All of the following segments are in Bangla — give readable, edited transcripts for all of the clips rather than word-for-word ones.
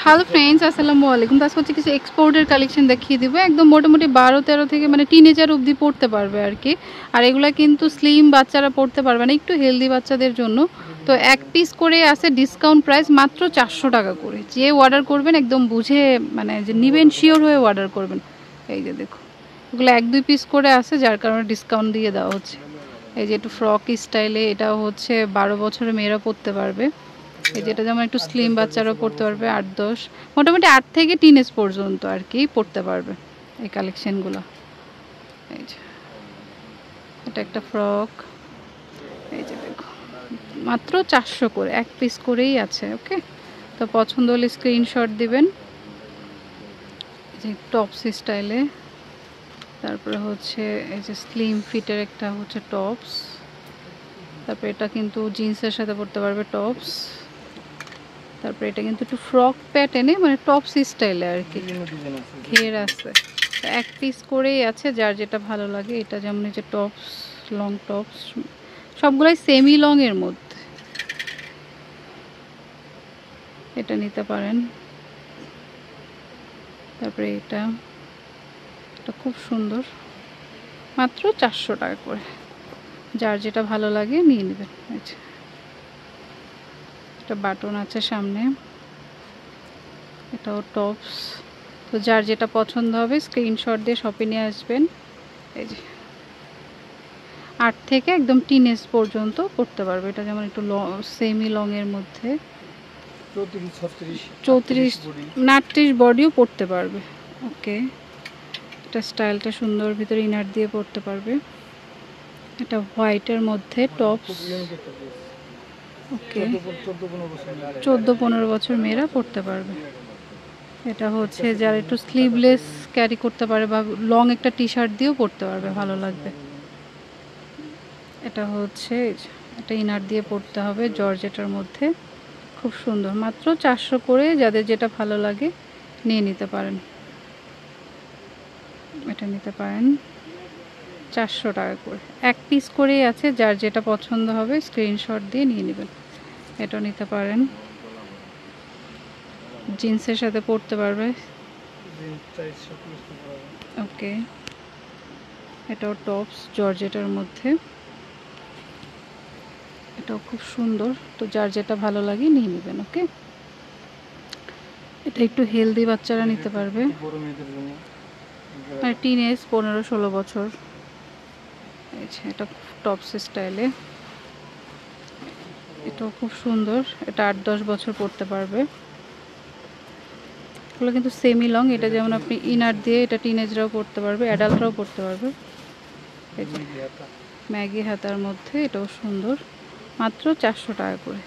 হ্যালো ফ্রেন্ডস, আসসালামু আলাইকুম। তো আজকে হচ্ছে কিছু এক্সপোর্টের কালেকশন দেখিয়ে দিব। একদম মোটামুটি 12-13 থেকে মানে টিনেজার অবধি পড়তে পারবে আর কি। আর এগুলা কিন্তু স্লিম বাচ্চারা পড়তে পারবে না, একটু হেলদি বাচ্চাদের জন্য। তো এক পিস করে আছে, ডিসকাউন্ট প্রাইস মাত্র 400 টাকা করে। যে অর্ডার করবেন একদম বুঝে মানে যে নেবেন শিওর হয়ে অর্ডার করবেন। এই যে দেখো, এগুলো 1-2 পিস করে আছে, যার কারণে ডিসকাউন্ট দিয়ে দেওয়া হচ্ছে। এই যে একটু ফ্রক স্টাইলে, এটাও হচ্ছে 12 বছরের মেয়েরা পড়তে পারবে। এই যেটা যেমন একটু স্লিম বাচ্চারাও পড়তে পারবে, 8-10 মোটামুটি 8 থেকে টিনেজ পর্যন্ত আর কি পড়তে পারবে এই কালেকশনগুলো। এই যে এটা একটা ফ্রক, এই যে দেখো মাত্র 400 করে, এক পিস করেই আছে। ওকে, তো পছন্দ হলে স্ক্রিনশট দিবেন। এই যে টপস স্টাইলে, তারপরে হচ্ছে এই যে স্লিম ফিটের একটা হচ্ছে টপস, তারপরে এটা কিন্তু জিন্সের সাথে পড়তে পারবে টপস। তারপরে এটা কিন্তু একটু ফ্রক প্যাটার্নে মানে টপস স্টাইলে আর কি, ঘের আছে। এক পিস করেই আছে, যার যেটা ভালো লাগে। এটা যেমন এই যে টপস, লং টপস, সবগুলাই সেমি লং এর মধ্যে, এটা নিতে পারেন। তারপরে এটা খুব সুন্দর, মাত্র 400 টাকা করে, যার যেটা ভালো লাগে নিয়ে নেবেন। একটা বাটন আছে সামনে, এটাও টপস। তো যার যেটা পছন্দ হবে স্ক্রিনশট দিয়ে শপে নিয়ে আসবেন। এই যে 8 থেকে একদম টিনেজ পর্যন্ত পড়তে পারবে। এটা যেমন একটু সেমি লং এর মধ্যে, 34 38 বডিও পড়তে পারবে। ওকে, এটা স্টাইলটা সুন্দর, ভিতরে ইনার দিয়ে পড়তে পারবে। এটা হোয়াইটের মধ্যে টপস। ওকে, 14-15 বছর মেয়েরা পড়তে পারবে। এটা হচ্ছে যারা একটু স্লিভলেস ক্যারি করতে পারে বা লং একটা টি শার্ট দিয়েও পরতে পারবে, ভালো লাগবে। এটা হচ্ছে এটা ইনার দিয়ে পরতে হবে, জর্জেটার মধ্যে, খুব সুন্দর। মাত্র 400 করে, যাদের যেটা ভালো লাগে নিয়ে নিতে পারেন। এটা নিতে পারেন 400 টাকা করে, এক পিস করেই আছে, যার যেটা পছন্দ হবে স্ক্রিনশট দিয়ে নিয়ে নেবেন। এটা নিতে পারেন, জিন্সের সাথে পরতে পারবে। ওকে, এটাও টপস জর্জেটার মধ্যে, এটাও খুব সুন্দর। তো যার যেটা ভালো লাগে নিয়ে নেবেন। ওকে, এটা একটু হেলদি বাচ্চারা নিতে পারবে, মানে টিনেজ 15-16 বছর। এটা টপস স্টাইলে, এটাও খুব সুন্দর। এটা 8-10 বছর পড়তে পারবে। এগুলো কিন্তু সেমি লং, এটা যেমন আপনি ইনার দিয়ে এটা টিনেজরাও পড়তে পারবে, অ্যাডাল্টরাও পড়তে পারবে। ম্যাগি হাতার মধ্যে, এটাও সুন্দর, মাত্র 400 টাকা করে।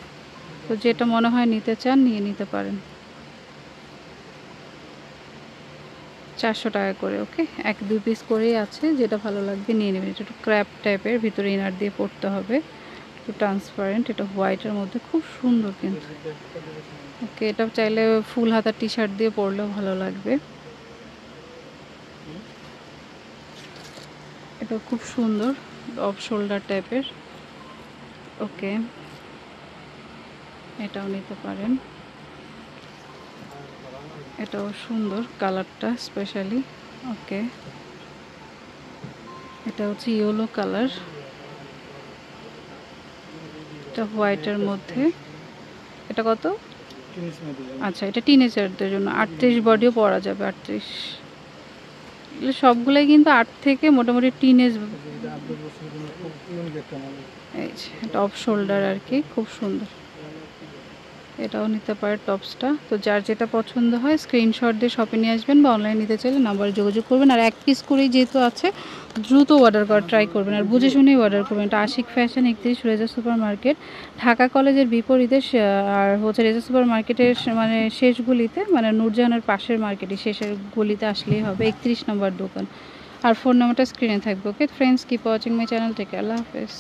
তো যেটা মনে হয় নিতে চান নিয়ে নিতে পারেন, 400 টাকা করে। ওকে, 1-2 পিস করেই আছে, যেটা ভালো লাগবে নিয়ে নেবেন। এটা একটু ক্র্যাপ টাইপের, ভিতরে ইনার দিয়ে পড়তে হবে, একটু ট্রান্সপারেন্ট। এটা হোয়াইটের মধ্যে, খুব সুন্দর কিন্তু। ওকে, এটা চাইলে ফুল হাতার টি শার্ট দিয়ে পরলেও ভালো লাগবে। এটা খুব সুন্দর, অফ শোল্ডার টাইপের। ওকে, এটাও নিতে পারেন, এটাও সুন্দর কালারটা স্পেশালি। ওকে, এটা হচ্ছে ইয়েলো কালার, এটা হোয়াইটের মধ্যে। এটা কত? আচ্ছা, এটা টিনেজারদের জন্য, 38 বডিও পরা যাবে, 38। সবগুলাই কিন্তু 8 থেকে মোটামুটি টিনেজ। এই যে এটা অফ শোল্ডার আর কি, খুব সুন্দর। এটাও নিতে পারে টপসটা। তো যার যেটা পছন্দ হয় স্ক্রিনশট দিয়ে শপে নিয়ে আসবেন, বা অনলাইন নিতে চাইলে নাম্বারে যোগাযোগ করবেন। আর এক পিস করেই যেহেতু আছে, দ্রুত অর্ডার করার ট্রাই করবেন, আর বুঝে শুনেই অর্ডার করবেন। এটা Ashik fashion, 31 Reza supermarket, Dhaka কলেজের বিপরীতে। আর হচ্ছে রেজা সুপার মার্কেটের মানে শেষ গলিতে, মানে নূরজাহানের পাশের মার্কেটে শেষের গলিতে আসলেই হবে, 31 নম্বর দোকান। আর ফোন নাম্বারটা স্ক্রিনে থাকবে। Okay friends, keep watching my channel, take care, আল্লাহ হাফেজ।